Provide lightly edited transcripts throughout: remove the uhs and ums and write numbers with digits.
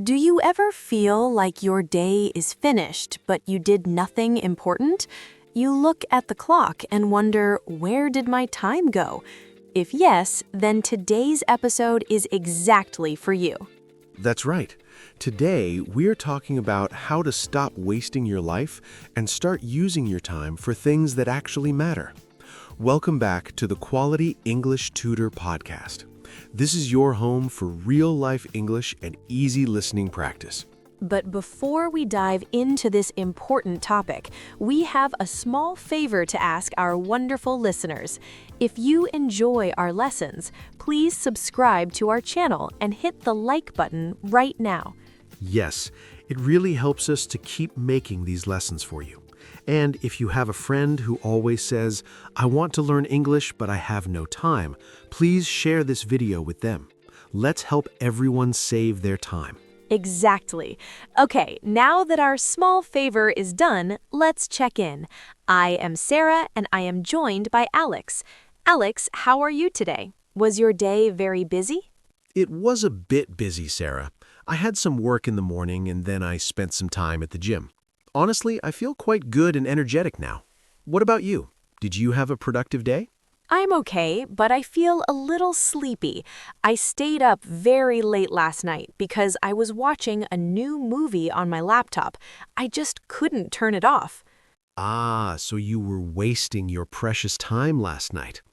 Do you ever feel like your day is finished, but you did nothing important? You look at the clock and wonder, where did my time go? If yes, then today's episode is exactly for you. That's right. Today, we're talking about how to stop wasting your life and start using your time for things that actually matter. Welcome back to the Quality English Tutor Podcast. This is your home for real-life English and easy listening practice. But before we dive into this important topic, we have a small favor to ask our wonderful listeners. If you enjoy our lessons, please subscribe to our channel and hit the like button right now. Yes, it really helps us to keep making these lessons for you. And if you have a friend who always says, "I want to learn English, but I have no time," please share this video with them. Let's help everyone save their time. Exactly. Okay, now that our small favor is done, let's check in. I am Sara, and I am joined by Alex. Alex, how are you today? Was your day very busy? It was a bit busy, Sarah. I had some work in the morning, and then I spent some time at the gym. Honestly, I feel quite good and energetic now. What about you? Did you have a productive day? I'm okay, but I feel a little sleepy. I stayed up very late last night because I was watching a new movie on my laptop. I just couldn't turn it off. So you were wasting your precious time last night.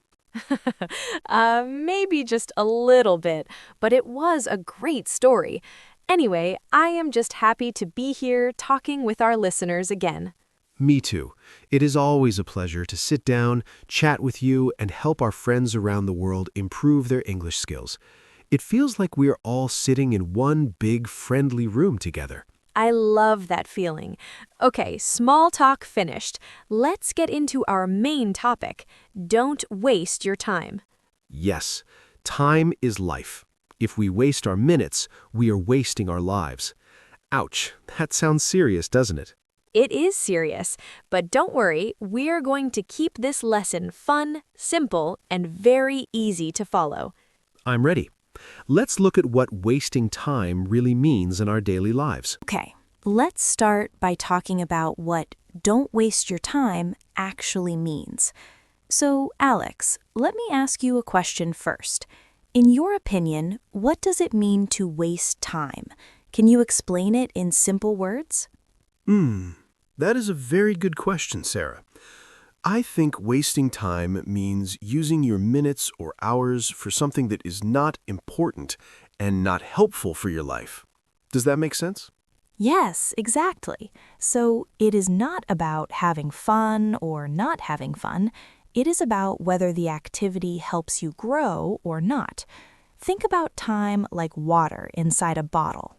Maybe just a little bit, but it was a great story. Anyway, I am just happy to be here talking with our listeners again. Me too. It is always a pleasure to sit down, chat with you, and help our friends around the world improve their English skills. It feels like we are all sitting in one big, friendly room together. I love that feeling. Okay, small talk finished. Let's get into our main topic. Don't waste your time. Yes, time is life. If we waste our minutes, we are wasting our lives. Ouch, that sounds serious, doesn't it? It is serious, but don't worry, we are going to keep this lesson fun, simple, and very easy to follow. I'm ready. Let's look at what wasting time really means in our daily lives. Okay, let's start by talking about what "don't waste your time" actually means. So, Alex, let me ask you a question first. In your opinion, what does it mean to waste time? Can you explain it in simple words? That is a very good question, Sarah. I think wasting time means using your minutes or hours for something that is not important and not helpful for your life. Does that make sense? Yes, exactly. So it is not about having fun or not having fun. It is about whether the activity helps you grow or not. Think about time like water inside a bottle.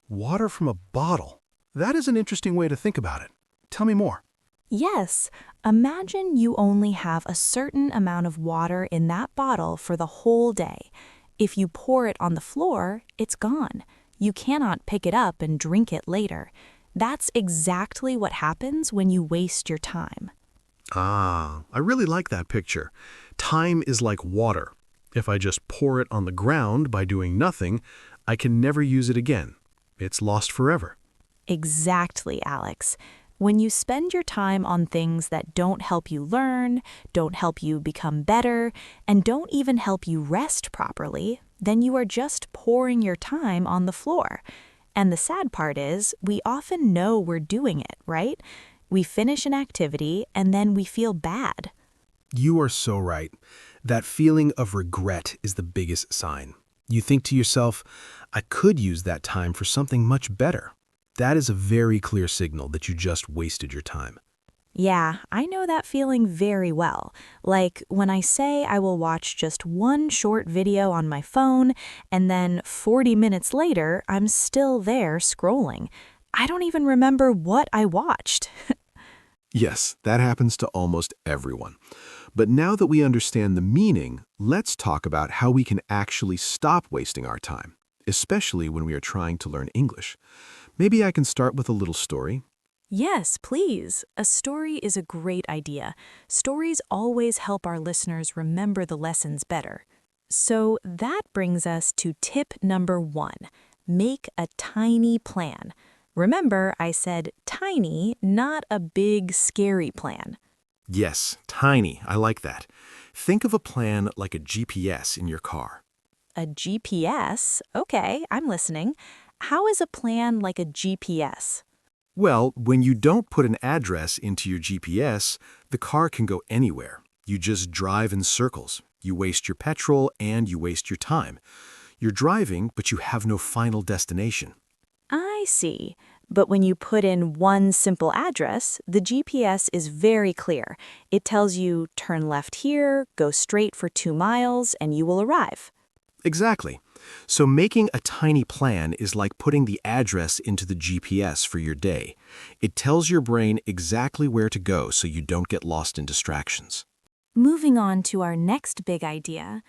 Water from a bottle. That is an interesting way to think about it. Tell me more. Yes, imagine you only have a certain amount of water in that bottle for the whole day. If you pour it on the floor, it's gone. You cannot pick it up and drink it later. That's exactly what happens when you waste your time. I really like that picture. Time is like water. If I just pour it on the ground by doing nothing, I can never use it again. It's lost forever. Exactly, Alex. When you spend your time on things that don't help you learn, don't help you become better, and don't even help you rest properly, then you are just pouring your time on the floor. And the sad part is, we often know we're doing it, right? We finish an activity and then we feel bad. You are so right. That feeling of regret is the biggest sign. You think to yourself, I could use that time for something much better. That is a very clear signal that you just wasted your time. Yeah, I know that feeling very well. Like when I say I will watch just one short video on my phone, and then 40 minutes later, I'm still there scrolling. I don't even remember what I watched. Yes, that happens to almost everyone. But now that we understand the meaning, let's talk about how we can actually stop wasting our time, especially when we are trying to learn English. Maybe I can start with a little story. Yes, please. A story is a great idea. Stories always help our listeners remember the lessons better. So that brings us to tip number 1. Make a tiny plan. Remember, I said tiny, not a big, scary plan. Yes, tiny. I like that. Think of a plan like a GPS in your car. A GPS? Okay, I'm listening. How is a plan like a GPS? Well, when you don't put an address into your GPS, the car can go anywhere. You just drive in circles. You waste your petrol and you waste your time. You're driving, but you have no final destination. I see. But when you put in one simple address, the GPS is very clear. It tells you, turn left here, go straight for 2 miles, and you will arrive. Exactly. So making a tiny plan is like putting the address into the GPS for your day. It tells your brain exactly where to go so you don't get lost in distractions. Moving on to our next big idea,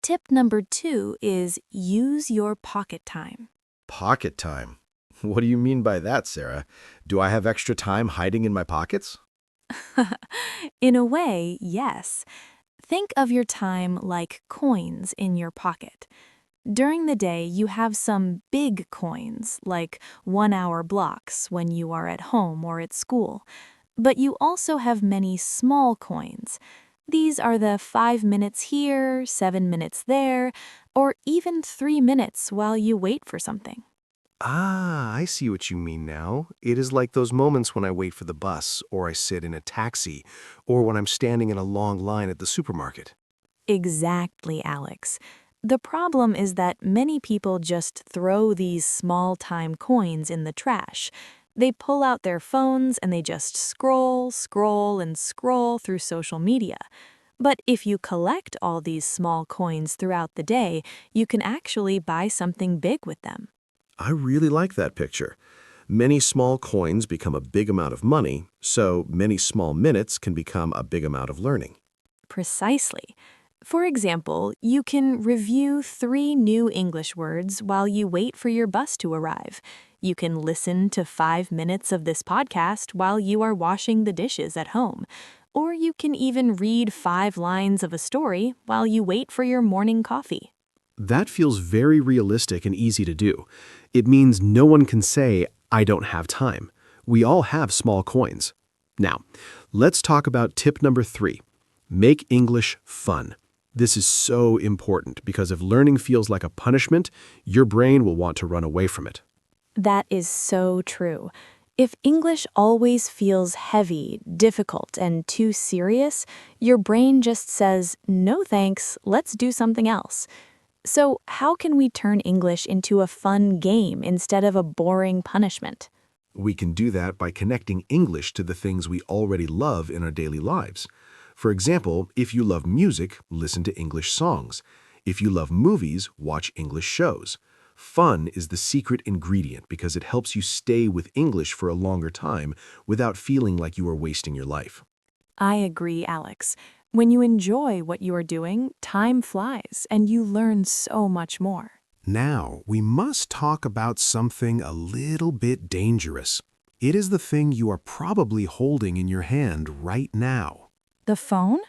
tip number 2 is use your pocket time. Pocket time. What do you mean by that, Sarah? Do I have extra time hiding in my pockets? In a way, yes. Think of your time like coins in your pocket. During the day, you have some big coins, like 1-hour blocks when you are at home or at school. But you also have many small coins. These are the 5 minutes here, 7 minutes there, or even 3 minutes while you wait for something. Ah, I see what you mean now. It is like those moments when I wait for the bus, or I sit in a taxi, or when I'm standing in a long line at the supermarket. Exactly, Alex. The problem is that many people just throw these small-time coins in the trash. They pull out their phones and they just scroll, and scroll through social media. But if you collect all these small coins throughout the day, you can actually buy something big with them. I really like that picture. Many small coins become a big amount of money, so many small minutes can become a big amount of learning. Precisely. For example, you can review 3 new English words while you wait for your bus to arrive. You can listen to 5 minutes of this podcast while you are washing the dishes at home. Or you can even read 5 lines of a story while you wait for your morning coffee. That feels very realistic and easy to do. It means no one can say, I don't have time. We all have small coins. Now, let's talk about tip number 3. Make English fun. This is so important because if learning feels like a punishment, your brain will want to run away from it. That is so true. If English always feels heavy, difficult, and too serious, your brain just says, no thanks, let's do something else. So how can we turn English into a fun game instead of a boring punishment? We can do that by connecting English to the things we already love in our daily lives. For example, if you love music, listen to English songs. If you love movies, watch English shows. Fun is the secret ingredient because it helps you stay with English for a longer time without feeling like you are wasting your life. I agree, Alex. When you enjoy what you are doing, time flies and you learn so much more. Now, we must talk about something a little bit dangerous. It is the thing you are probably holding in your hand right now. The phone?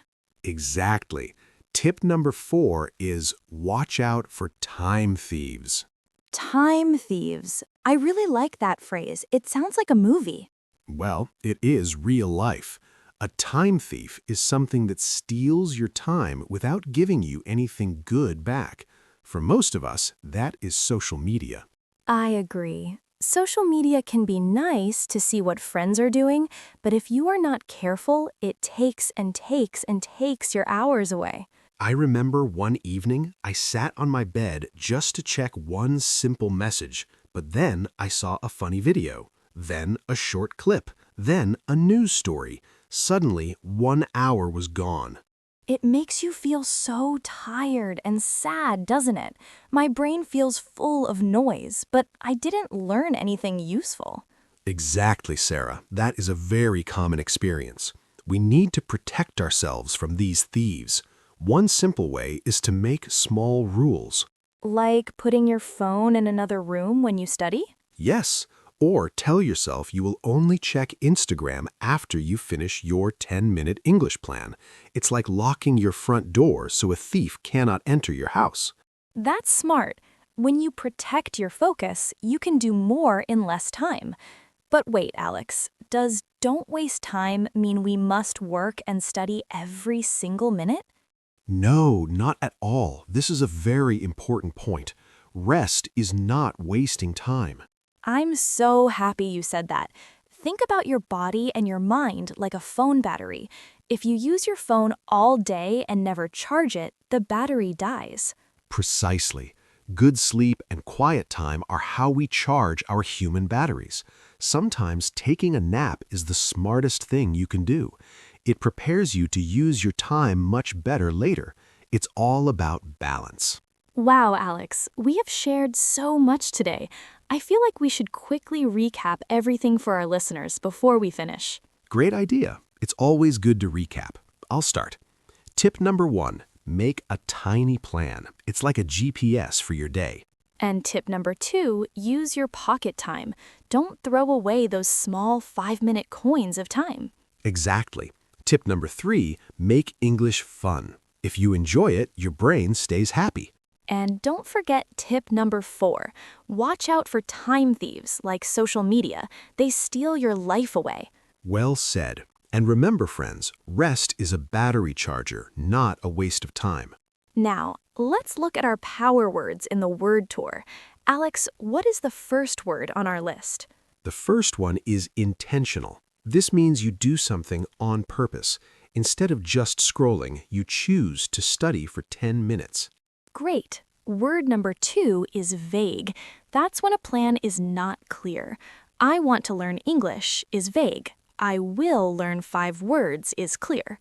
Exactly. Tip number 4 is watch out for time thieves. Time thieves. I really like that phrase. It sounds like a movie. Well, it is real life. A time thief is something that steals your time without giving you anything good back. For most of us, that is social media. I agree. Social media can be nice to see what friends are doing, but if you are not careful, it takes and takes and takes your hours away. I remember one evening, I sat on my bed just to check one simple message, but then I saw a funny video, then a short clip, then a news story. Suddenly, 1 hour was gone. It makes you feel so tired and sad, doesn't it? My brain feels full of noise, but I didn't learn anything useful. Exactly, Sarah. That is a very common experience. We need to protect ourselves from these thieves. One simple way is to make small rules. Like putting your phone in another room when you study? Yes, or tell yourself you will only check Instagram after you finish your 10-minute English plan. It's like locking your front door so a thief cannot enter your house. That's smart. When you protect your focus, you can do more in less time. But wait, Alex, does don't waste time mean we must work and study every single minute? No, not at all. This is a very important point. Rest is not wasting time. I'm so happy you said that. Think about your body and your mind like a phone battery. If you use your phone all day and never charge it, the battery dies. Precisely. Good sleep and quiet time are how we charge our human batteries. Sometimes taking a nap is the smartest thing you can do. It prepares you to use your time much better later. It's all about balance. Wow, Alex, we have shared so much today. I feel like we should quickly recap everything for our listeners before we finish. Great idea. It's always good to recap. I'll start. Tip number 1, make a tiny plan. It's like a GPS for your day. And tip number 2, use your pocket time. Don't throw away those small 5-minute coins of time. Exactly. Tip number 3, make English fun. If you enjoy it, your brain stays happy. And don't forget tip number 4. Watch out for time thieves like social media. They steal your life away. Well said. And remember, friends, rest is a battery charger, not a waste of time. Now, let's look at our power words in the word tour. Alex, what is the first word on our list? The first one is intentional. This means you do something on purpose. Instead of just scrolling, you choose to study for 10 minutes. Great. Word number 2 is vague. That's when a plan is not clear. I want to learn English is vague. I will learn 5 words is clear.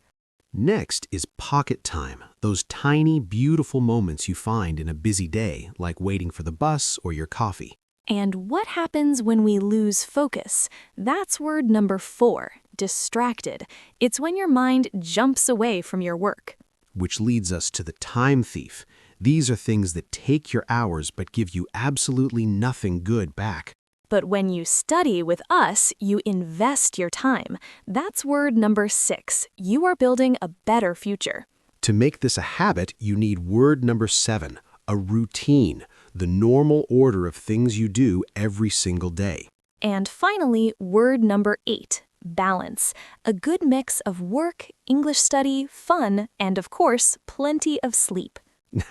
Next is pocket time, those tiny, beautiful moments you find in a busy day, like waiting for the bus or your coffee. And what happens when we lose focus? That's word number 4, distracted. It's when your mind jumps away from your work. Which leads us to the time thief. These are things that take your hours but give you absolutely nothing good back. But when you study with us, you invest your time. That's word number 6. You are building a better future. To make this a habit, you need word number 7, a routine, the normal order of things you do every single day. And finally, word number 8, balance. A good mix of work, English study, fun, and of course, plenty of sleep.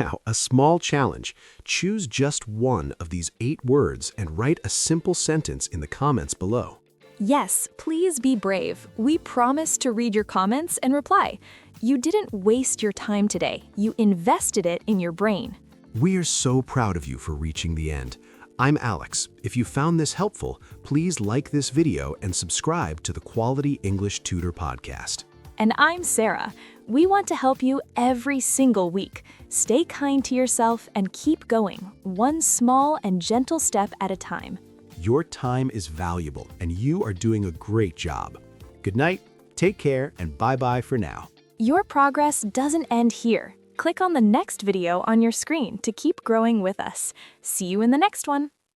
Now, a small challenge. Choose just one of these 8 words and write a simple sentence in the comments below. Yes, please be brave. We promise to read your comments and reply. You didn't waste your time today. You invested it in your brain. We are so proud of you for reaching the end. I'm Alex. If you found this helpful, please like this video and subscribe to the Quality English Tutor Podcast. And I'm Sara. We want to help you every single week. Stay kind to yourself and keep going, one small and gentle step at a time. Your time is valuable, and you are doing a great job. Good night, take care, and bye-bye for now. Your progress doesn't end here. Click on the next video on your screen to keep growing with us. See you in the next one.